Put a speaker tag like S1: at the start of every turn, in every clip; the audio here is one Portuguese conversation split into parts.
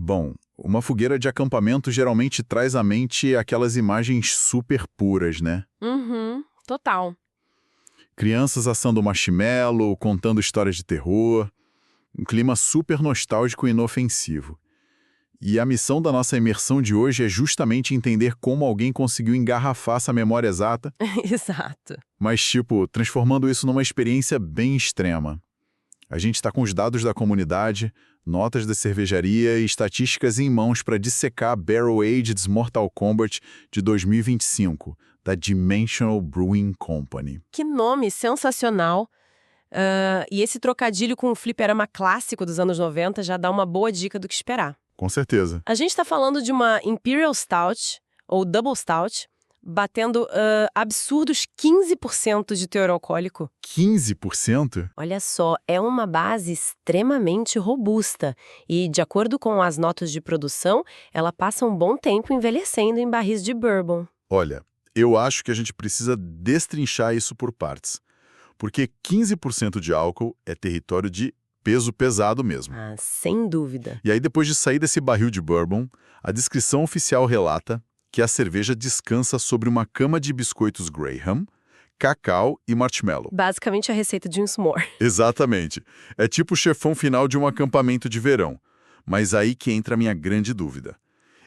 S1: Bom, uma fogueira de acampamento geralmente traz à mente aquelas imagens super puras, né?
S2: Uhum, total.
S1: Crianças assando marshmallow, contando histórias de terror, um clima super nostálgico e inofensivo. E a missão da nossa imersão de hoje é justamente entender como alguém conseguiu engarrafar essa memória exata,
S2: Exato.
S1: mas, transformando isso numa experiência bem extrema. A gente está com os dados da comunidade, notas da cervejaria e estatísticas em mãos para dissecar a Barrel Aged's Mortal Kombat de 2025, da Dimensional Brewing Company.
S2: Que nome sensacional. E esse trocadilho com o fliperama clássico dos anos 90 já dá uma boa dica do que esperar.
S1: Com certeza.
S2: A gente está falando de uma Imperial Stout, ou Double Stout, batendo absurdos 15% de teor alcoólico.
S1: 15%?
S2: Olha só, é uma base extremamente robusta e, de acordo com as notas de produção, ela passa um bom tempo envelhecendo em barris de bourbon.
S1: Olha, eu acho que a gente precisa destrinchar isso por partes, porque 15% de álcool é território de peso pesado mesmo.
S2: Ah, sem dúvida.
S1: E aí, depois de sair desse barril de bourbon, a descrição oficial relata que a cerveja descansa sobre uma cama de biscoitos Graham, cacau e marshmallow.
S2: Basicamente a receita de um s'more.
S1: Exatamente. É tipo o chefão final de um acampamento de verão. Mas aí que entra a minha grande dúvida.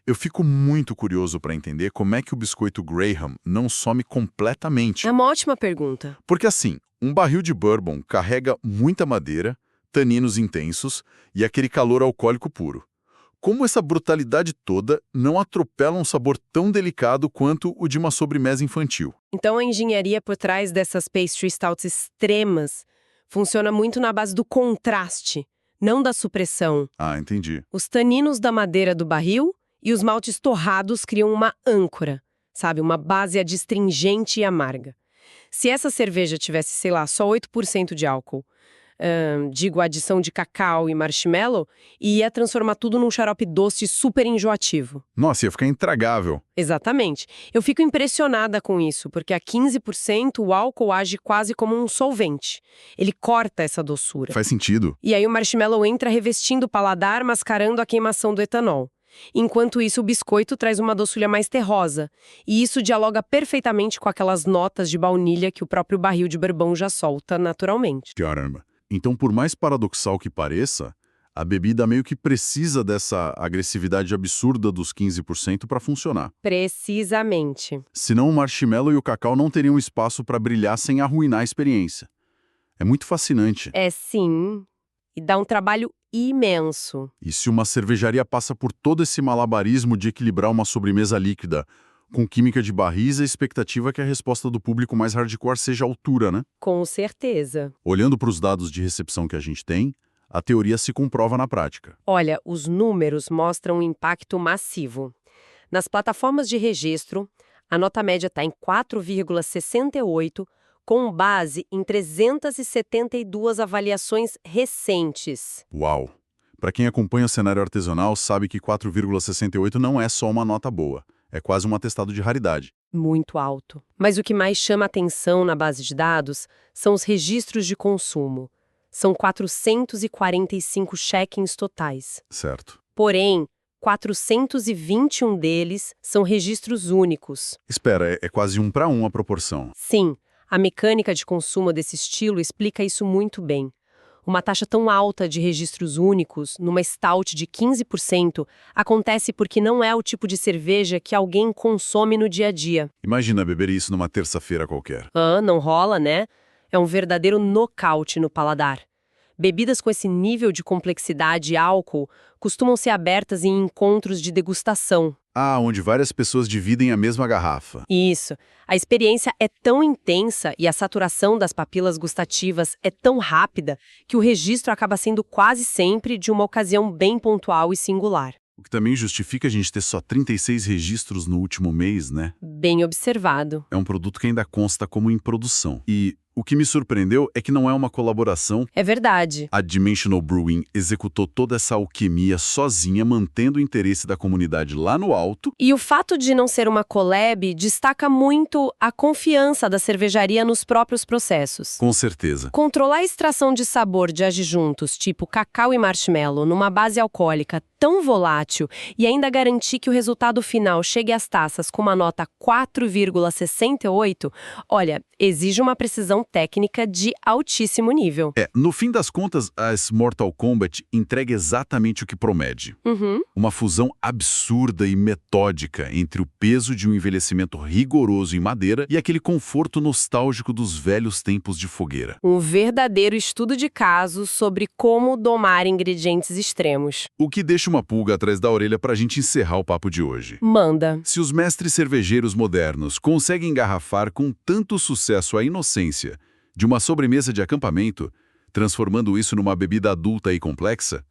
S1: Eu fico muito curioso para entender como é que o biscoito Graham não some completamente.
S2: É uma ótima pergunta.
S1: Porque assim, um barril de bourbon carrega muita madeira, taninos intensos e aquele calor alcoólico puro. Como essa brutalidade toda não atropela um sabor tão delicado quanto o de uma sobremesa infantil?
S2: Então a engenharia por trás dessas pastry stouts extremas funciona muito na base do contraste, não da supressão.
S1: Ah, entendi.
S2: Os taninos da madeira do barril e os maltes torrados criam uma âncora, sabe? Uma base adstringente e amarga. Se essa cerveja tivesse, sei lá, só 8% de álcool, digo, adição de cacau e marshmallow, ia transformar tudo num xarope doce super enjoativo.
S1: Nossa, ia ficar intragável.
S2: Exatamente. Eu fico impressionada com isso, porque a 15% o álcool age quase como um solvente. Ele corta essa doçura.
S1: Faz sentido.
S2: E aí o marshmallow entra revestindo o paladar, mascarando a queimação do etanol. Enquanto isso, o biscoito traz uma doçura mais terrosa, e isso dialoga perfeitamente com aquelas notas de baunilha que o próprio barril de bourbon já solta naturalmente.
S1: Caramba. Então, por mais paradoxal que pareça, a bebida meio que precisa dessa agressividade absurda dos 15% para funcionar.
S2: Precisamente.
S1: Senão o marshmallow e o cacau não teriam espaço para brilhar sem arruinar a experiência. É muito fascinante.
S2: É sim, e dá um trabalho imenso.
S1: E se uma cervejaria passa por todo esse malabarismo de equilibrar uma sobremesa líquida com química de barris, a expectativa é que a resposta do público mais hardcore seja a altura, né?
S2: Com certeza.
S1: Olhando para os dados de recepção que a gente tem, a teoria se comprova na prática.
S2: Olha, os números mostram um impacto massivo. Nas plataformas de registro, a nota média está em 4,68, com base em 372 avaliações recentes.
S1: Uau! Para quem acompanha o cenário artesanal, sabe que 4,68 não é só uma nota boa. É quase um atestado de raridade.
S2: Muito alto. Mas o que mais chama atenção na base de dados são os registros de consumo. São 445 check-ins totais.
S1: Certo.
S2: Porém, 421 deles são registros únicos.
S1: Espera, é quase 1 para 1 a proporção.
S2: Sim, a mecânica de consumo desse estilo explica isso muito bem. Uma taxa tão alta de registros únicos, numa stout de 15%, acontece porque não é o tipo de cerveja que alguém consome no dia a dia.
S1: Imagina beber isso numa terça-feira qualquer.
S2: Não rola, né? É um verdadeiro nocaute no paladar. Bebidas com esse nível de complexidade e álcool costumam ser abertas em encontros de degustação.
S1: Ah, onde várias pessoas dividem a mesma garrafa.
S2: Isso. A experiência é tão intensa e a saturação das papilas gustativas é tão rápida que o registro acaba sendo quase sempre de uma ocasião bem pontual e singular.
S1: O que também justifica a gente ter só 36 registros no último mês, né?
S2: Bem observado.
S1: É um produto que ainda consta como em produção. E o que me surpreendeu é que não é uma colaboração.
S2: É verdade.
S1: A Dimensional Brewing executou toda essa alquimia sozinha, mantendo o interesse da comunidade lá no alto.
S2: E o fato de não ser uma collab destaca muito a confiança da cervejaria nos próprios processos.
S1: Com certeza.
S2: Controlar a extração de sabor de adjuntos, tipo cacau e marshmallow, numa base alcoólica tão volátil e ainda garantir que o resultado final chegue às taças com uma nota 4,68, olha, exige uma precisão técnica de altíssimo nível.
S1: No fim das contas, a Mortal Kombat entrega exatamente o que promete. Uma fusão absurda e metódica entre o peso de um envelhecimento rigoroso em madeira e aquele conforto nostálgico dos velhos tempos de fogueira.
S2: Um verdadeiro estudo de caso sobre como domar ingredientes extremos.
S1: O que deixa uma pulga atrás da orelha para a gente encerrar o papo de hoje.
S2: Manda.
S1: Se os mestres cervejeiros modernos conseguem engarrafar com tanto sucesso a inocência de uma sobremesa de acampamento, transformando isso numa bebida adulta e complexa,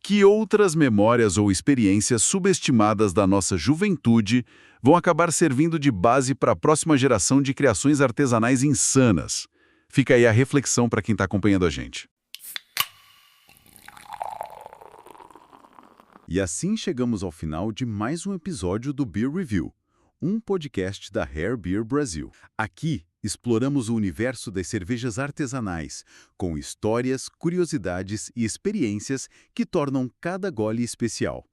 S1: que outras memórias ou experiências subestimadas da nossa juventude vão acabar servindo de base para a próxima geração de criações artesanais insanas? Fica aí a reflexão para quem está acompanhando a gente. E assim chegamos ao final de mais um episódio do Beer Review, um podcast da Rare Beer Brasil. Aqui exploramos o universo das cervejas artesanais, com histórias, curiosidades e experiências que tornam cada gole especial.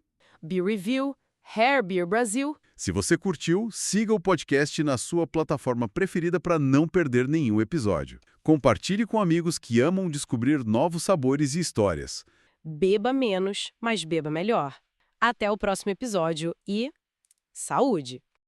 S2: Beer Review, Rare Beer Brasil.
S1: Se você curtiu, siga o podcast na sua plataforma preferida para não perder nenhum episódio. Compartilhe com amigos que amam descobrir novos sabores e histórias.
S2: Beba menos, mas beba melhor. Até o próximo episódio e saúde!